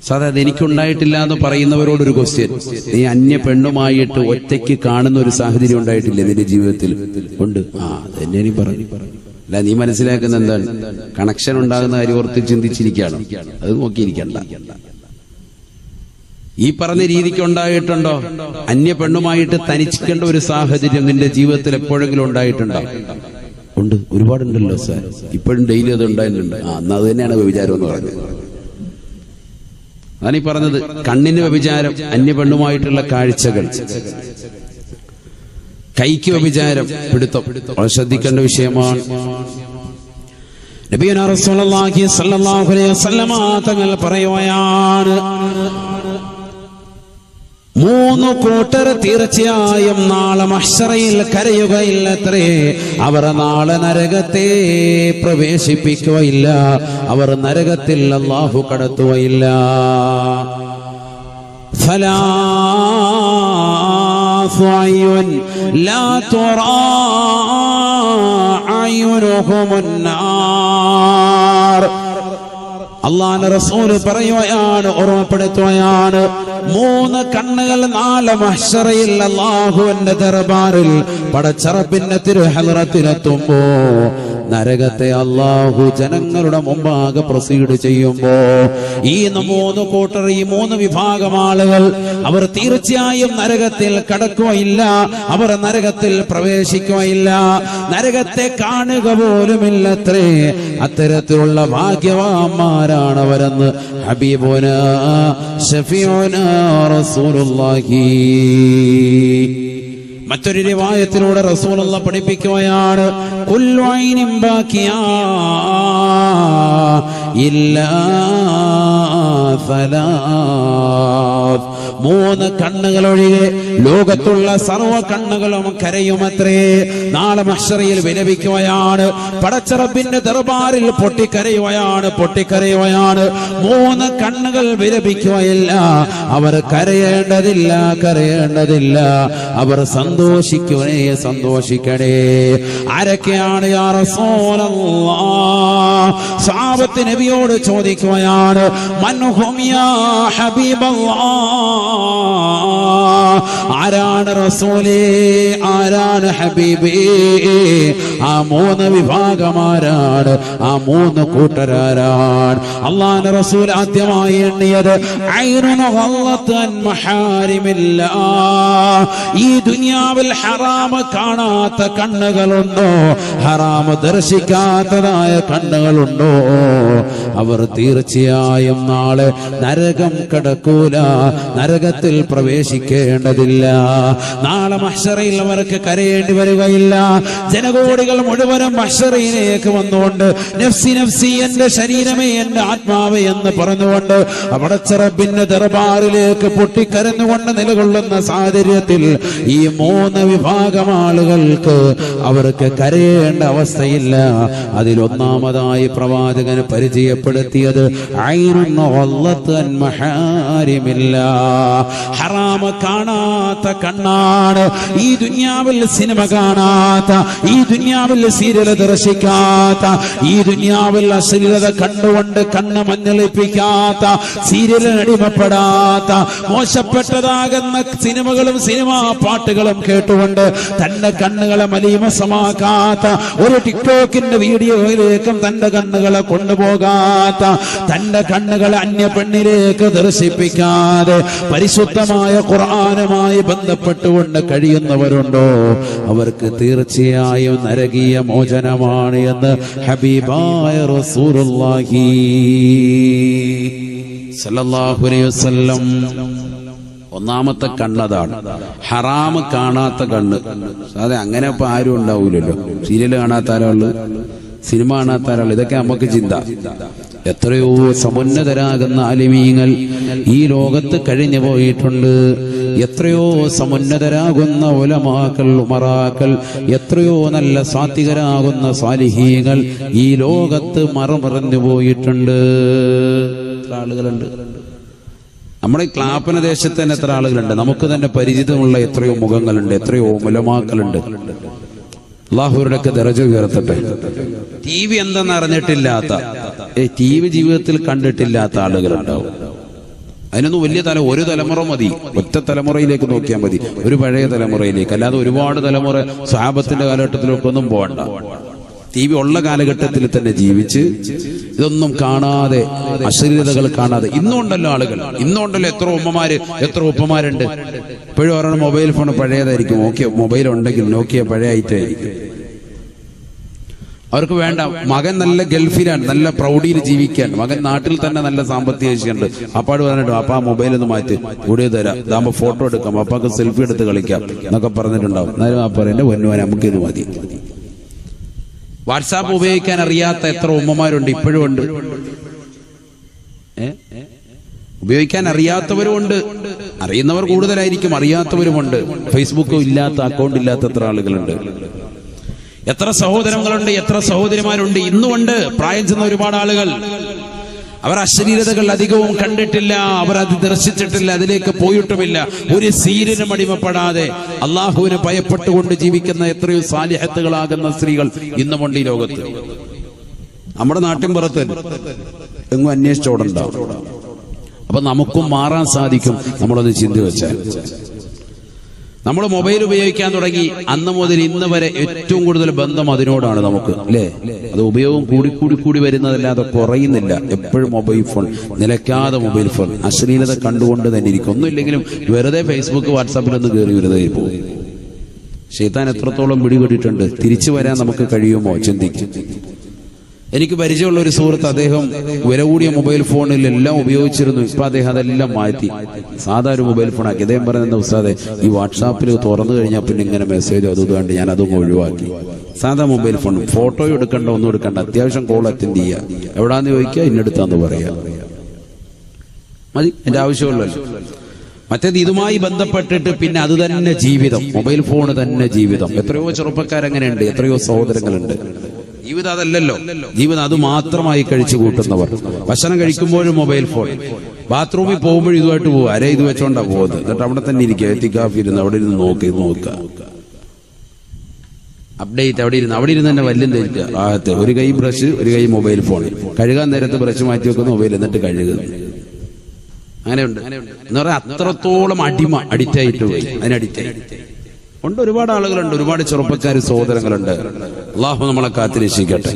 S1: സാധാരണ എനിക്കുണ്ടായിട്ടില്ല എന്ന് പറയുന്നവരോടൊരു ക്വസ്റ്റ്യൻ, നീ അന്യ പെണ്ണുമായിട്ട് ഒറ്റയ്ക്ക് കാണുന്ന ഒരു സാഹചര്യം ഉണ്ടായിട്ടില്ലേ നിന്റെ ജീവിതത്തിൽ? ഉണ്ട്. അതെന്നെ നീ പറഞ്ഞു. അല്ല, നീ മനസ്സിലാക്കുന്ന എന്താണ്? കണക്ഷൻ ഉണ്ടാകുന്ന കാര്യം ഓർത്ത് ചിന്തിച്ചിരിക്കുകയാണ്, അത് നോക്കിയിരിക്കണ്ട. ഈ പറഞ്ഞ രീതിക്ക് ഉണ്ടായിട്ടുണ്ടോ? അന്യ പെണ്ണുമായിട്ട് തനിച്ചിക്കേണ്ട ഒരു സാഹചര്യം നിന്റെ ജീവിതത്തിൽ എപ്പോഴെങ്കിലും ഉണ്ടായിട്ടുണ്ടോ? ഉണ്ട്, ഒരുപാടുണ്ടല്ലോ സാർ. ഇപ്പോഴും ഡെയിലി അത് ഉണ്ടായിട്ടുണ്ട്. എന്നാ അത് തന്നെയാണ് വ്യഭിചാരം എന്ന് പറഞ്ഞത്. അതാണ് ഈ പറഞ്ഞത്, കണ്ണിന് വ്യഭിചാരം, അന്യ പെണ്ണുമായിട്ടുള്ള കാഴ്ചകൾ, കൈക്ക് വ്യഭിചാരം, പിടുത്തം. വളരെ ശ്രദ്ധിക്കേണ്ട വിഷയമാണ്. നബിയുനാ റസൂലുള്ളാഹി സ്വല്ലല്ലാഹു അലൈഹി വസല്ലമ തങ്ങൾ പറയുകയാണ്, 3 കൂട്ടർ തീർച്ചയായും നാളെ മഹ്ശറയിൽ കരയുകയില്ലത്രേ. അവർ നാളെ നരകത്തെ പ്രവേശിപ്പിക്കുകയില്ല, അവർ നരകത്തിൽ അല്ലാഹു കടത്തുകയില്ല. ثلاث أعين لا ترى أعينهم النار. അല്ലാഹുവിന്റെ റസൂൽ പറയുകയാണ്, ഓർമ്മപ്പെടുത്തുകയാണ്, 3 കണ്ണുകൾ നാളെ മഹ്ശറയിൽ അല്ലാഹുവിന്റെ ദർബാറിൽ പടച്ചറബിന്റെ തിരുഹളറത്തിലെത്തുമ്പോ നരകത്തെ അല്ലാഹു ജനങ്ങളുടെ മുമ്പാകെ പ്രൊസീഡ് ചെയ്യുമ്പോ ഈ 3 കൂട്ടർ, ഈ 3 വിഭാഗം ആളുകൾ അവർ തീർച്ചയായും നരകത്തിൽ കടക്കുകയില്ല, അവർ നരകത്തിൽ പ്രവേശിക്കുകയില്ല, നരകത്തെ കാണുക പോലുമില്ലത്രേ. അത്തരത്തിലുള്ള ഭാഗ്യവാന്മാരാണ് അവരെന്ന് ഹബീബുനാ ശഫീഉനാ റസൂലുള്ളാഹി. മറ്റൊരു റിവായത്തിലൂടെ റസൂലുള്ളാഹി പഠിപ്പിക്കുകയാണ്, കുല്ലു ഐനിൻ ബാക്കിയാ ഇല്ലാ സലാത്ത്. 3 കണ്ണുകളൊഴികെ ലോകത്തുള്ള സർവ്വ കണ്ണുകളും കരയുമത്രേ. നാളെ മഹ്ശറയിൽ വിലപിക്കുകയാണ്, പടച്ചറബിന്റെ ദർബാറിൽ പൊട്ടിക്കരയുകയാണ്. 3 കണ്ണുകൾ വിലപിക്കുകയില്ല, അവർ കരയേണ്ടതില്ല, അവർ സന്തോഷിക്കണേ. ആരൊക്കെയാണ് യാ റസൂലല്ലാഹ്? സ്വഹാബത്ത് നബിയോട് ചോദിക്കുകയാണ്, മൻഹും യാ ഹബീബല്ലാഹ്? ആരാണ് റസൂലേ, ആരാണ് ഹബീബേ? ആ 3 വിഭാഗമാരാണ്, ആ 3 കൂട്ടരാരാണ്? അല്ലാഹുവിന്റെ റസൂൽ ആദ്യമായി എണ്ണിയത് ഐനുൻ ഗല്ലത്ത് അൻ മഹാരിമില്ലാഹ്. ഈ ദുനിയാവിൽ ഹറാമ് കാണാത്ത കണ്ണുകളുണ്ടോ, ഹറാമ് ദർശിക്കാത്തതായ കണ്ണുകളുണ്ടോ, അവർ തീർച്ചയായും നാളെ നരകം കടക്കൂല, നരകത്തിൽ പ്രവേശിക്കേണ്ടതില്ല. നാളെ മഹ്ശറയിൽ അവർക്ക് കരയേണ്ടി വരികയില്ല. ജനകോടികൾ മുഴുവനും മഹ്ശറയിലേക്ക് വന്നുകൊണ്ട് നഫ്സി നഫ്സി, എന്റെ ശരീരമേ, എന്റെ ആത്മാവേ എന്ന് പറഞ്ഞുകൊണ്ട് പടച്ചറബിന്റെ ദർബാറിലേക്ക് പൊട്ടിക്കരഞ്ഞുകൊണ്ട് നിലകൊള്ളുന്ന സാഹചര്യത്തിൽ ഈ 3 വിഭാഗം ആളുകൾക്ക് അവർക്ക് കരയേണ്ട അവസ്ഥയില്ല. അതിലൊന്നാമതായി പ്രവാചകന് പരിചയപ്പെടുത്തിയത് ഐനുൻ ഗല്ലത്ത് അൻ മഹാരിമില്ലാഹ്. ഹറാമ് കാണാത്ത കണ്ണാണ്. ഈ ദുനിയാവിൽ സിനിമ കാണാത്ത, ഈ ദുനിയാവിൽ സീരിയൽ ദർശിക്കാത്ത, ഈ ദുനിയാവിൽ അശ്ലീലത കണ്ടുകൊണ്ട് കണ്ണ് മഞ്ഞളിപ്പിക്കാത്ത, സീരിയലിന് അടിമപ്പെടാത്ത, മോശപ്പെട്ടതാകുന്ന സിനിമകളും സിനിമാ പാട്ടുകളും കേട്ടുകൊണ്ട് തന്റെ കണ്ണുകളെ മലീമസമാക്കാത്ത, ഒരു ടിക്ടോക്കിന്റെ വീഡിയോയിലേക്കും തന്റെ കണ്ണുകളെ കൊണ്ടുപോകാത്ത, തന്റെ കണ്ണുകളെ അന്യ പെണ്ണിലേക്ക് ദർശിപ്പിക്കാതെ പരിശുദ്ധമായ ഖുർആനുമായി ബന്ധപ്പെട്ടുകൊണ്ട് കഴിയുന്നവരുണ്ടോ, അവർക്ക് തീർച്ചയായും നരകീയ മോചനമാണ് എന്ന് ഹബീബായ റസൂലുള്ളാഹി സല്ലല്ലാഹു അലൈഹി വസല്ലം. ഒന്നാമത്തെ കണ്ണതാണ്, ഹറാമ് കാണാത്ത കണ്ണ്. അതെ, അങ്ങനെ ഇപ്പൊ ആരും ഉണ്ടാവൂലല്ലോ. സീരിയല് കാണാത്ത ആരാള്, സിനിമ കാണാത്ത ആരാള്, ഇതൊക്കെ നമുക്ക് ചിന്ത. എത്രയോ സമുന്നതരാകുന്ന ആലിമീങ്ങൾ ഈ ലോകത്ത് കഴിഞ്ഞു പോയിട്ടുണ്ട്. എത്രയോ സമുന്നതരാകുന്ന ഉലമാക്കൾ, ഉമറാക്കൾ, എത്രയോ നല്ല സാത്വികരാകുന്ന സാലിഹീങ്ങൾ ഈ ലോകത്ത് മറമറഞ്ഞു പോയിട്ടുണ്ട്. എത്ര ആളുകളുണ്ട് നമ്മുടെ ക്ലാപ്പന ദേശത്ത് തന്നെ, എത്ര ആളുകളുണ്ട്. നമുക്ക് തന്നെ പരിചിതമുള്ള എത്രയോ മുഖങ്ങളുണ്ട്, എത്രയോ ഉലമാക്കളുണ്ട്. അല്ലാഹുവിനൊക്കെ ദറജ ഉയർത്തട്ടെ. ടി വി എന്തെന്ന് അറിഞ്ഞിട്ടില്ലാത്ത, ടി വി ജീവിതത്തിൽ കണ്ടിട്ടില്ലാത്ത ആളുകളുണ്ടാവും. അതിനൊന്നും വലിയ ഒരു തലമുറ മതി, ഒറ്റ തലമുറയിലേക്ക് നോക്കിയാൽ മതി, ഒരു പഴയ തലമുറയിലേക്ക്. അല്ലാതെ ഒരുപാട് തലമുറ സ്വഹാബത്തിന്റെ കാലഘട്ടത്തിലൊക്കെ ഒന്നും പോകണ്ട. ടി വി ഉള്ള കാലഘട്ടത്തിൽ തന്നെ ജീവിച്ച് ഇതൊന്നും കാണാതെ, അശ്ലീലതകൾ കാണാതെ ഇന്നുണ്ടല്ലോ ആളുകൾ. ഇന്നുണ്ടല്ലോ എത്ര ഉമ്മമാര്, എത്ര ഉപ്പമാരുണ്ട്. ഇപ്പോഴും അവരുടെ മൊബൈൽ ഫോൺ പഴയതായിരിക്കും. നോക്കിയ മൊബൈൽ ഉണ്ടെങ്കിൽ നോക്കിയ പഴയ ഐറ്റമായിരിക്കും. അവർക്ക് വേണ്ട, മകൻ നല്ല ഗൾഫിലാണ്, നല്ല പ്രൗഢിയിൽ ജീവിക്കാൻ, മകൻ നാട്ടിൽ തന്നെ നല്ല സാമ്പത്തിക ശേഷിയുണ്ട്. അപ്പാട് പറഞ്ഞിട്ട് അപ്പാ മൊബൈൽ ഒന്ന് മാറ്റി കൂടിയ തരാം, ഇതാകുമ്പോ ഫോട്ടോ എടുക്കാം, അപ്പാക്ക് സെൽഫി എടുത്ത് കളിക്കാം എന്നൊക്കെ പറഞ്ഞിട്ടുണ്ടാവും. എന്നാലും ആ പറയുന്നത് പൊന്നുവാൻ നമുക്കിത് മതി. വാട്സാപ്പ് ഉപയോഗിക്കാൻ അറിയാത്ത എത്ര ഉമ്മമാരുണ്ട്, ഇപ്പോഴും ഉണ്ട്. ഉപയോഗിക്കാൻ അറിയാത്തവരുമുണ്ട്, അറിയുന്നവർ കൂടുതലായിരിക്കും, അറിയാത്തവരുമുണ്ട്. ഫേസ്ബുക്ക് ഇല്ലാത്ത, അക്കൗണ്ട് ഇല്ലാത്ത എത്ര ആളുകളുണ്ട്, എത്ര സഹോദരങ്ങളുണ്ട്, എത്ര സഹോദരിമാരുണ്ട്. ഇന്നുമുണ്ട് പ്രായം ചെന്ന ഒരുപാട് ആളുകൾ. അവർ അശ്ലീലതകൾ അധികവും കണ്ടിട്ടില്ല, അവർ അത് ദർശിച്ചിട്ടില്ല, അതിലേക്ക് പോയിട്ടുമില്ല. ഒരു സീരിയലും അടിമപ്പെടാതെ അള്ളാഹുവിനെ ഭയപ്പെട്ടുകൊണ്ട് ജീവിക്കുന്ന എത്രയോ സാലിഹത്തുകളാകുന്ന സ്ത്രീകൾ ഇന്നുമുണ്ട് ഈ ലോകത്ത്. നമ്മുടെ നാട്ടിൻപുറത്ത് എങ്ങും അന്വേഷിച്ചോടുണ്ടാവും. അപ്പൊ നമുക്കും മാറാൻ സാധിക്കും നമ്മളൊന്ന് ചിന്തി വെച്ചാൽ. നമ്മൾ മൊബൈൽ ഉപയോഗിക്കാൻ തുടങ്ങി അന്ന് മുതൽ ഇന്ന് വരെ ഏറ്റവും കൂടുതൽ ബന്ധം അതിനോടാണ് നമുക്ക്, അല്ലേ? അത് ഉപയോഗം കൂടി വരുന്നതല്ലാതെ കുറയുന്നില്ല. എപ്പോഴും മൊബൈൽ ഫോൺ, നിലയ്ക്കാതെ മൊബൈൽ ഫോൺ, അശ്ലീലത കണ്ടുകൊണ്ട് തന്നെ ഇരിക്കും. ഒന്നുമില്ലെങ്കിലും വെറുതെ ഫേസ്ബുക്ക് വാട്സാപ്പിലൊന്ന് കയറി വെറുതെ പോകും. ശൈത്താൻ എത്രത്തോളം പിടിപെട്ടിട്ടുണ്ട്, തിരിച്ചു വരാൻ നമുക്ക് കഴിയുമോ ചിന്തിക്കും. എനിക്ക് പരിചയമുള്ള ഒരു സുഹൃത്ത്, അദ്ദേഹം വില കൂടിയ മൊബൈൽ ഫോണിൽ എല്ലാം ഉപയോഗിച്ചിരുന്നു. ഇപ്പൊ അദ്ദേഹം അതെല്ലാം മാറ്റി സാധാ ഒരു മൊബൈൽ ഫോൺ ആക്കി. അദ്ദേഹം പറയുന്ന ഉസ്താദെ, ഈ വാട്സാപ്പിൽ തുറന്നു കഴിഞ്ഞാൽ പിന്നെ ഇങ്ങനെ മെസ്സേജ് അത് കണ്ട് ഞാൻ അതും ഒഴിവാക്കി. സാധാ മൊബൈൽ ഫോൺ, ഫോട്ടോ എടുക്കണ്ട, ഒന്നും എടുക്കണ്ട, അത്യാവശ്യം കോൾ അറ്റൻഡ് ചെയ്യുക, എവിടാന്ന് ചോദിക്കുക, ഇന്നെടുത്താന്ന് പറയാ മതി, എന്റെ ആവശ്യമുള്ളല്ലോ. മറ്റേത് ഇതുമായി ബന്ധപ്പെട്ടിട്ട് പിന്നെ അത് തന്നെ ജീവിതം, മൊബൈൽ ഫോൺ തന്നെ ജീവിതം. എത്രയോ ചെറുപ്പക്കാരങ്ങനെയുണ്ട്, എത്രയോ സഹോദരങ്ങളുണ്ട്. ജീവിതം അതല്ലല്ലോ, ജീവിതം അത് മാത്രമായി കഴിച്ചു കൂട്ടുന്നവർ. ഭക്ഷണം കഴിക്കുമ്പോഴും മൊബൈൽ ഫോൺ, ബാത്റൂമിൽ പോകുമ്പോഴും ഇതുമായിട്ട് പോകുക, അരെ ഇത് വെച്ചോണ്ടാ പോകുന്നത്. എന്നിട്ട് അവിടെ തന്നെ ഇരിക്കുക, എത്തിക്കാഫി ഇരുന്ന് അവിടെ ഇരുന്ന് നോക്കുക, അപ്ഡേറ്റ് അവിടെ ഇരുന്ന് തന്നെ വല്യം ധരിക്കുക. ആകത്ത് ഒരു കൈ ബ്രഷ്, ഒരു കൈ മൊബൈൽ ഫോൺ. കഴുകാൻ നേരത്ത് ബ്രഷ് മാറ്റി വെക്കുന്ന മൊബൈൽ, എന്നിട്ട് കഴുകുന്നു. അങ്ങനെയുണ്ട് എന്ന് പറഞ്ഞാൽ അത്രത്തോളം അഡിക്റ്റായിട്ട് പോയി, അതിനഡിക്റ്റായി ഉണ്ട്. ഒരുപാട് ആളുകളുണ്ട്, ഒരുപാട് ചെറുപ്പക്കാർ സഹോദരങ്ങളുണ്ട്. അള്ളാഹു നമ്മളെ കാത്തിരക്ഷിക്കട്ടെ.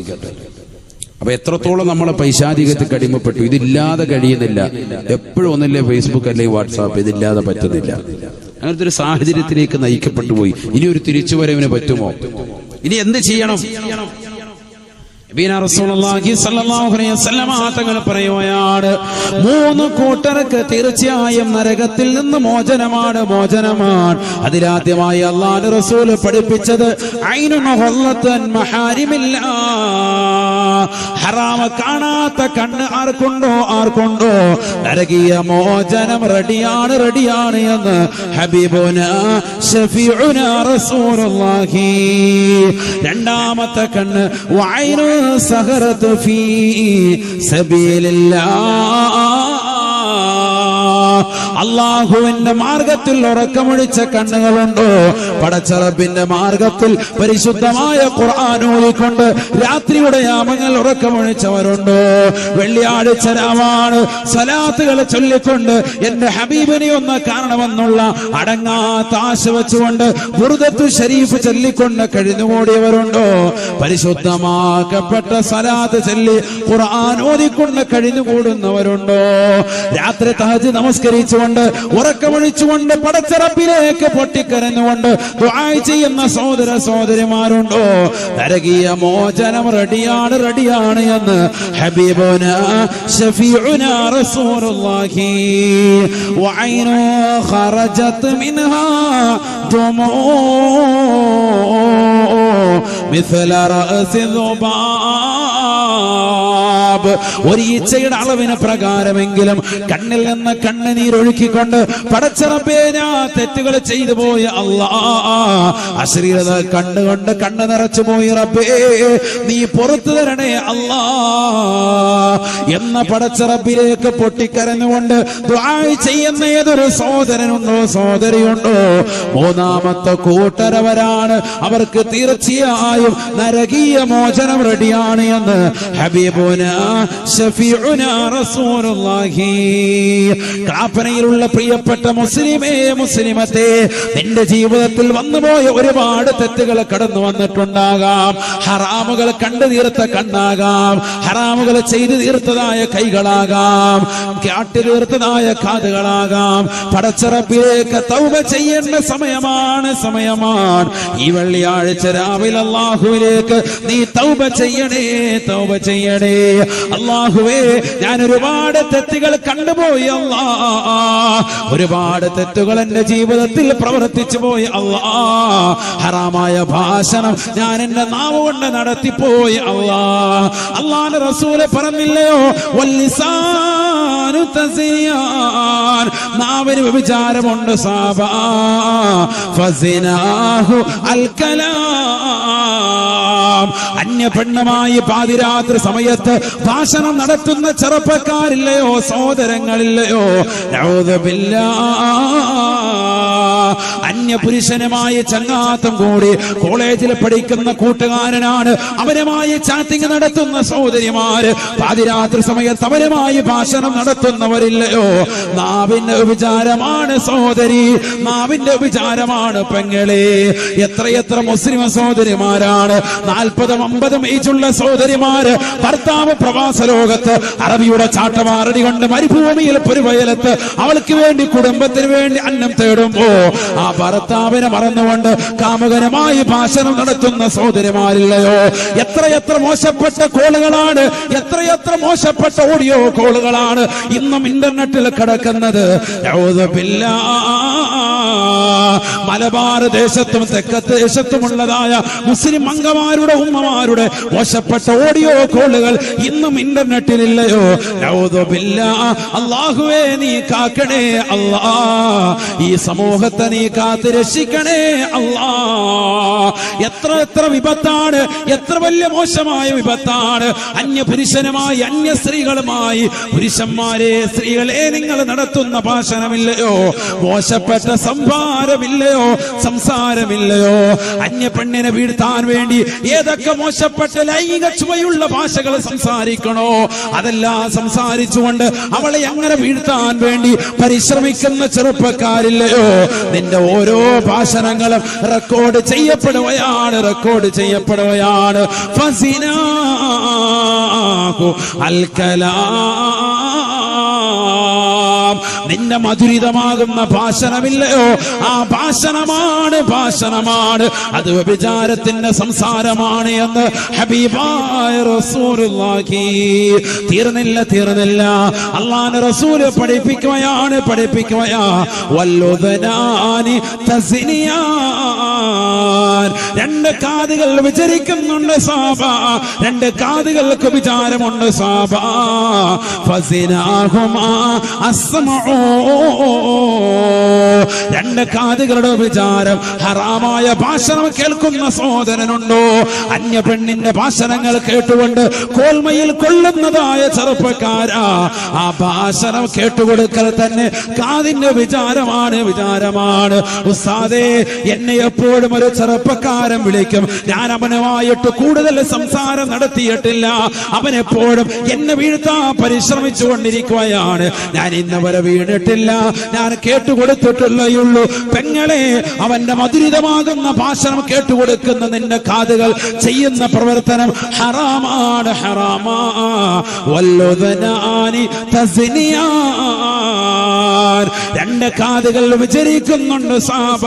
S1: അപ്പൊ എത്രത്തോളം നമ്മളെ പൈശാചികത്തിൽ അടിമപ്പെട്ടു. ഇതില്ലാതെ കഴിയുന്നില്ല. എപ്പോഴും ഒന്നില്ലേ ഫേസ്ബുക്ക് അല്ലെങ്കിൽ വാട്സാപ്പ്, ഇതില്ലാതെ പറ്റുന്നില്ല. അങ്ങനത്തെ ഒരു സാഹചര്യത്തിലേക്ക് നയിക്കപ്പെട്ടു പോയി. ഇനി ഒരു തിരിച്ചുവരവിന് പറ്റുമോ? ഇനി എന്ത് ചെയ്യണം? തങ്ങൾ പറയുകയാണ്, 3 കൂട്ടർക്ക് തീർച്ചയായും നരകത്തിൽ നിന്ന് മോചനമാണ്. അതിലാദ്യമായി അല്ലാഹുവിന്റെ റസൂൽ പഠിപ്പിച്ചത് ഹറാമ കാണാത്ത കണ്ണ് ആർക്കുണ്ടോ നരകീയ മോചനം റെഡിയാണ് എന്ന് ഹബീബുനാ ശഫീഉനാ റസൂലുള്ളാഹി. രണ്ടാമത്തെ കണ്ണ് വഅയ്നു സഹറതു ഫീ സബീലില്ലാഹ്, അള്ളാഹുവിന്റെ മാർഗത്തിൽ ഉറക്കമൊഴിച്ച കണ്ണുകളുണ്ടോ? പടച്ചറബിന്റെ മാർഗത്തിൽ പരിശുദ്ധമായ ഖുർആൻ ഓതിക്കൊണ്ട് രാത്രിയുടെ യാമങ്ങൾ ഉറക്കമൊഴിച്ചവരുണ്ടോ? വെള്ളിയാഴ്ച രാവാണ്, സലാത്തുകൾ ചൊല്ലിക്കൊണ്ട് എന്റെ ഹബീബിനെ ഒന്ന് കാണണമെന്നുള്ള അടങ്ങാത്ത ആശ വെച്ചുകൊണ്ട് ബുർദത്തു ശരീഫ് ചൊല്ലിക്കൊണ്ട് കഴിഞ്ഞുകൂടിയവരുണ്ടോ? പരിശുദ്ധമാക്കപ്പെട്ട സലാത്ത് ചൊല്ലി ഖുർആൻ ഓതിക്കൊണ്ട് കഴിഞ്ഞുകൂടുന്നവരുണ്ടോ? രാത്രി തഹജ്ജുദ് നമസ്കരിച്ചുകൊണ്ട് ഉറക്കമൊഴിച്ചുകൊണ്ട് പടച്ചറബിലേക്ക് പൊട്ടിക്കരഞ്ഞുകൊണ്ട് ദുആ ചെയ്യുന്ന സഹോദരന്മാരുണ്ടോ? നരകീയ മോചനം റെഡിയാണ് എന്ന് ഹബീബുനാ ശഫീഉനാ റസൂലുള്ളാഹി. വഅയ്നു ഖറജത് മിൻഹാ ദുമൂ മിസ്ല റഅസി ദുബാബ്, ഒരു ഈച്ചയുടെ അളവിന് പ്രകാരമെങ്കിലും കണ്ണിൽ നിന്ന് കണ്ണുനീരൊഴുക്കിക്കൊണ്ട് പടച്ചറബേ ഞാൻ തെറ്റുകൾ ചെയ്തു പോയി അല്ലാഹ്, അശ്ലീലത കണ്ടുകൊണ്ട് കണ്ണ് നിറച്ചു പോയി റബ്ബേ നീ പുറത്തു തരണേ അല്ലാഹ് എന്ന പടച്ചറബിലേക്ക് പൊട്ടിക്കരഞ്ഞുകൊണ്ട് ദുആ ചെയ്യുന്ന ഏതൊരു സഹോദരനുണ്ടോ സഹോദരിയുണ്ടോ? മൂന്നാമത്തെ കൂട്ടരവരാണ്, അവർക്ക് തീർച്ചയായും നരകീയ മോചനം റെഡിയാണ് എന്ന് ഹബീബുനാ ശഫീഉനാ റസൂലുള്ളാഹി. കാപ്പനയിലുള്ള പ്രിയപ്പെട്ട മുസ്ലിമേ മുസ്ലിമത്തെ, നിന്റെ ജീവിതത്തിൽ വന്നുപോയ ഒരുപാട് തെറ്റുകൾ കടന്നു വന്നിട്ടുണ്ടാകാം. ഹറാമുകൾ കണ്ടു തീർത്ത കണ്ണാകാം, ഹറാമുകൾ ചെയ്തു തീർത്തതായ കൈകളാകാം, കാട്ടി തീർത്തതായ കാതുകളാകാം. പടച്ചറബിലേക്ക് തൗബ ചെയ്യേണ്ട സമയമാണ്. ഈ വെള്ളിയാഴ്ച രാവിലെ അല്ലാഹുവിലേക്ക് നീ തൗബ ചെയ്യണേ. തൗബ ചെയ്യണേ. അല്ലാഹുവേ, ഞാൻ ഒരുപാട് തെറ്റുകൾ കണ്ടുപോയി അല്ലാ, ഒരുപാട് തെറ്റുകൾ എന്റെ ജീവിതത്തിൽ പ്രവർത്തിച്ചു പോയി അല്ലാ. ഹറാമായ ഭാഷണം ഞാൻ എന്റെ നാവ് കൊണ്ട് നടത്തിപ്പോയി അല്ലാ. അല്ലാഹുവിന്റെ റസൂൽ പറഞ്ഞില്ലയോ, വല്ലിസാനു തസിയാൻ, നാവിന് വ്യഭിചാരമുണ്ട് സാബ, ഫസിനാഹു അൽ കലാം. അന്യ പെണ്ണുമായി പാതിരാത്രി സമയത്ത് ഭാഷണം നടത്തുന്ന ചെറുപ്പക്കാരില്ലയോ, സഹോദരങ്ങളില്ലയോ, നഊദു ബില്ലാഹ്. അന്യ പുരുഷനുമായി ചങ്ങാത്തം കൂടി കോളേജിൽ പഠിക്കുന്ന കൂട്ടുകാരനാണ്, അവരുമായി ചാറ്റിംഗ് നടത്തുന്ന സഹോദരിമാര്, പാതിരാത്രി സമയത്ത് അവരുമായി ഭാഷണം നടത്തുന്നവരില്ലയോ. നാവിന്റെ വിചാരമാണ് സഹോദരി, നാവിന്റെ വിചാരമാണ് പെങ്ങളെ. എത്രയെത്ര മുസ്ലിം സഹോദരിമാരാണ് 40-50 ഏജുള്ള സഹോദരിമാര്, ഭർത്താവ് പ്രവാസ ലോകത്ത് അറബിയുടെ ചാട്ടവാറടി കൊണ്ട് മരുഭൂമിയിൽ പൊരുവയലത്ത് അവൾക്ക് വേണ്ടി കുടുംബത്തിന് വേണ്ടി അന്നം തേടുമ്പോ ആ ഭർത്താവിനെ മറന്നുകൊണ്ട് കാമുകനുമായി ഭാഷണം നടത്തുന്ന സഹോദരിമാരില്ലയോ. എത്രയെത്ര മോശപ്പെട്ട കോളുകളാണ്, എത്രയെത്ര മോശപ്പെട്ട ഓഡിയോ കോളുകളാണ് ഇന്നും ഇന്റർനെറ്റിൽ കിടക്കുന്നത്. മലബാർ ദേശത്തും തെക്കത്ത് ദേശത്തുമുള്ളതായ മുസ്ലിം അംഗമാരുടെ ഉമ്മമാരുടെ മോശപ്പെട്ട ഓഡിയോ കോളുകൾ ഇന്നും ഇന്റർനെറ്റിലില്ലയോ. അല്ലാഹുവേ, നീ കാക്കണേ അല്ലാ, ഈ സമൂഹത്തെ നീ കാത്ത് രക്ഷിക്കണേ അല്ലാ. എത്ര എത്ര വിപത്താണ്, എത്ര വലിയ മോശമായ വിപത്താണ്. അന്യ പുരുഷനുമായി അന്യ സ്ത്രീകളുമായി, പുരുഷന്മാരെ സ്ത്രീകളെ നിങ്ങൾ നടത്തുന്ന ഭാഷണമില്ലയോ, മോശപ്പെട്ട സംഭാരമില്ലയോ, സംസാരമില്ലയോ. അന്യ പെണ്ണിനെ വീഴ്ത്താൻ വേണ്ടി ഏതൊക്കെ മോശപ്പെട്ട ലൈംഗിക ചുവയുള്ള ഭാഷകൾ സംസാരിക്കണോ അതെല്ലാം സംസാരിച്ചുകൊണ്ട് അവളെ അങ്ങനെ വീഴ്ത്താൻ വേണ്ടി പരിശ്രമിക്കുന്ന ചെറുപ്പക്കാരില്ലയോ. നിന്റെ ഓരോ ഭാഷണങ്ങളും റെക്കോർഡ് ചെയ്യപ്പെടുകയാണ്, റെക്കോർഡ് ചെയ്യപ്പെടുകയാണ്. ഫസിനാഹു അൽ കലാം, നിന്റെ മധുരിതമാകുന്ന ഭാഷണമില്ലയോ, ആ ഭാഷണമാണ്, ഭാഷണമാണ്, അത് വ്യഭിചാരത്തിന്റെ സംസാരമാണ് എന്ന് ഹബീബായ റസൂലുള്ളാഹി. തീർന്നില്ല, തീർന്നില്ല, അല്ലാഹുവിന്റെ റസൂൽ പഠിപ്പിക്കുകയാണ്, പഠിപ്പിക്കുകയാ. വല്ലുദനാനി തസ്നിയാൻ, രണ്ട് കാതുകൾ വിചരിക്കുന്നുണ്ട് സാബ, രണ്ട് കാതുകൾക്ക് വിചാരമുണ്ട് സാബ. ഫസിനാഹുമാ അസ്മഉ, രണ്ട് കാതുകളുടെ വിചാരം. ഹറാമായ ഭാഷണം കേൾക്കുന്ന സഹോദരനുണ്ടോ? അന്യ പെണ്ണിന്റെ ഭാഷണങ്ങൾ കേട്ടുകൊണ്ട് കോൽമയിൽ കൊള്ളുന്നതായ ചെറുപ്പക്കാരാ, ആ ഭാഷണം കേട്ടുകൊടുക്കൽ തന്നെ കാതിന്റെ വിചാരമാണ്, വിചാരമാണ്. ഉസ്താദേ, എന്നെ എപ്പോഴും ഒരു ചെറുപ്പക്കാരൻ വിളിക്കും, ഞാൻ അവനുമായിട്ട് കൂടുതൽ സംസാരം നടത്തിയിട്ടില്ല, അവനെപ്പോഴും എന്നെ വീഴ്ത്താൻ പരിശ്രമിച്ചു കൊണ്ടിരിക്കുകയാണ്, ഞാൻ ഇന്നവരെ വീണിട്ടില്ല, ഞാൻ കേട്ടുകൊടുത്തിട്ടുള്ളയുള്ളൂ. പെങ്ങളെ, അവന്റെ മധുരിതമാകുന്ന ഭാഷണം കേട്ടുകൊടുക്കുന്ന നിന്റെ കാതുകൾ ചെയ്യുന്ന പ്രവർത്തനം ഹറാമാണ്, ഹറാമാ. വല്ലുദനാനി തസ്നിയാൻ, രണ്ട് കാതുകൾ വിചരിക്കുന്നുണ്ട് സാബ.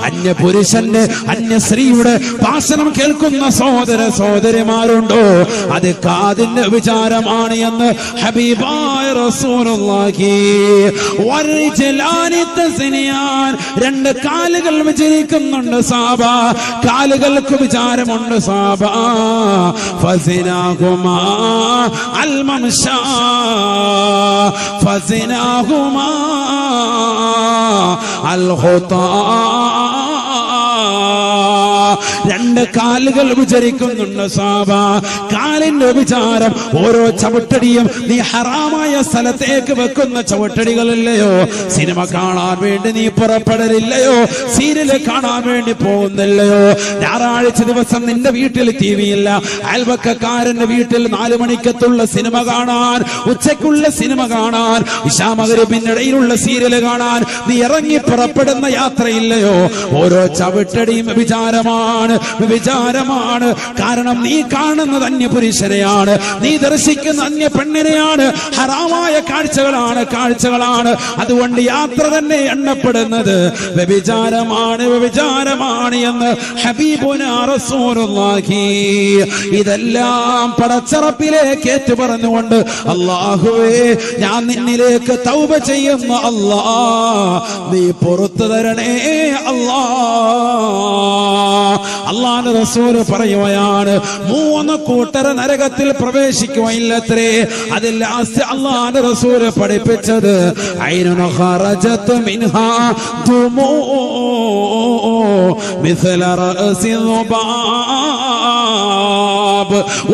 S1: അന്യ പുരുഷന്റെ അന്യ സ്ത്രീയുടെ ഭാഷണം കേൾക്കുന്ന സഹോദര സഹോദരിമാരുണ്ടോ? അത് കാതിന്റെ വിചാരമാണ് എന്ന് ഹബീബായ റസൂലുള്ളാഹി. വറിജലാനി തസ്നിയാൻ, രണ്ട് കാലുകൾ വിചരിക്കുന്നുണ്ട് സാബ, കാലുകൾക്ക് വിചാരമുണ്ട് സാബ. ഫസിനാഹുമാ അൽ മംശാ, ഫസിനാഹുമാ അൽ ഖുതാ, രണ്ട് കാലുകൾ വിചരിക്കുന്നുണ്ട് സാബ, കാലിന്റെ വിചാരം. ഓരോ ചവിട്ടടിയും നീ ഹറാമായ സ്ഥലത്തേക്ക് വെക്കുന്ന ചവിട്ടടികളില്ലയോ? സിനിമ കാണാൻ വേണ്ടി നീ പുറപ്പെടലില്ലയോ? സീരിയൽ കാണാൻ വേണ്ടി പോകുന്നില്ലയോ? ഞായറാഴ്ച ദിവസം നിന്റെ വീട്ടിൽ ടി വി ഇല്ല, അയൽവക്കക്കാരന്റെ വീട്ടിൽ 4 മണിക്കത്തുള്ള സിനിമ കാണാൻ, ഉച്ചയ്ക്കുള്ള സിനിമ കാണാൻ, ഇശാമഗ്രിബിനിടയിലുള്ള സീരിയൽ കാണാൻ നീ ഇറങ്ങി പുറപ്പെടുന്ന യാത്രയില്ലയോ? ഓരോ ചവിട്ടടിയും വിചാരമാണ്. വ്യഭിചാരമാണ്, വ്യഭിചാരമാണ്. കാരണം നീ കാണുന്നത് അന്യപുരുഷനെയാണ്, നീ ദർശിക്കുന്ന അന്യ പെണ്ണിനെയാണ്. ഹറാമായ കാഴ്ചകളാണ്. അതുകൊണ്ട് യാത്ര തന്നെ എണ്ണപ്പെടുന്നത് വ്യഭിചാരമാണ് എന്ന് ഹബീബുനാ റസൂലുള്ളാഹി. ഇതെല്ലാം പടച്ചറപ്പിലേക്ക് ഏറ്റു പറഞ്ഞുകൊണ്ട്, അല്ലാഹുവേ ഞാൻ നിന്നിലേക്ക് തൗബ ചെയ്യുന്നു അല്ലാ, നീ പുറത്തു തരണേ അല്ലാ. അല്ലാഹുവിന്റെ റസൂൽ പറയുകയാണ്, 3 കൂട്ടർ നരകത്തിൽ പ്രവേശിക്കുകയില്ലത്രേ. അതിൽ അല്ലാഹുവിന്റെ റസൂൽ പഠിപ്പിച്ചത് ഐനുൻ ഖറജത് മിൻഹാ ദുമൂ മിസ്ല റഅസി ദുബാബ്.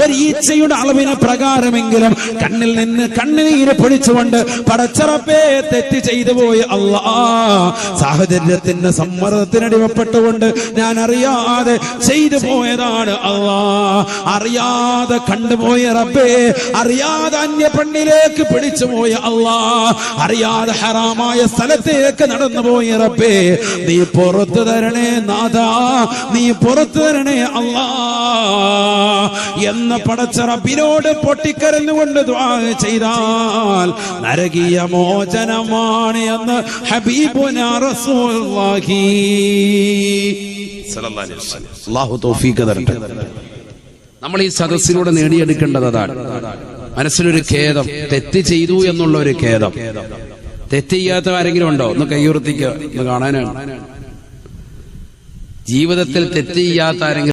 S1: ഒരു ഈച്ചയുടെ അളവിന് പ്രകാരമെങ്കിലും കണ്ണിൽ നിന്ന് കണ്ണുനീര് പൊഴിച്ചുകൊണ്ട് പടച്ചറപ്പേ തെറ്റ് ചെയ്തു പോയി അല്ലാ, സാഹചര്യത്തിന്റെ സമ്മർദ്ദത്തിനടിമപ്പെട്ടുകൊണ്ട് ഞാൻ അറിയാതെ ചെയ്തു പോയതാണ് അല്ലാ, അറിയാതെ കണ്ടുപോയ റബ്ബേ, അറിയാതെ അന്യ പെണ്ണിലേക്ക് പിടിച്ചു പോയ അല്ലാ, അറിയാതെ ഹറാമായ സ്ഥലത്തേക്ക് നടന്നുപോയ റബ്ബേ, നീ പുറത്തു തരണേ നാഥാ, നീ പുറത്തു തരണേ അല്ലാ എന്ന പടച്ച റബ്ബിനോട് പൊട്ടിക്കരഞ്ഞുകൊണ്ട് ദുആ ചെയ്താൽ നരകീയ മോചനമാണ് എന്ന് ഹബീബുനാ റസൂലുള്ളാഹി സ്വല്ലല്ലാഹു അലൈഹി വസല്ലം. അല്ലാഹു തൗഫീഖ് തരട്ടെ. നമ്മൾ ഈ സദസ്സിലൂടെ നേടിയെടുക്കേണ്ടത് അതാണ്. മനസ്സിലൊരു ഖേദം, തെറ്റ് ചെയ്തു എന്നുള്ള ഒരു ഖേദം. തെറ്റ് ചെയ്യാത്ത ആരെങ്കിലും ഉണ്ടോ? ഒന്ന് കൈയുയർത്തിക്കുക, ഒന്ന് കാണാനാണ്. ജീവിതത്തിൽ തെറ്റ് ചെയ്യാത്ത ആരെങ്കിലും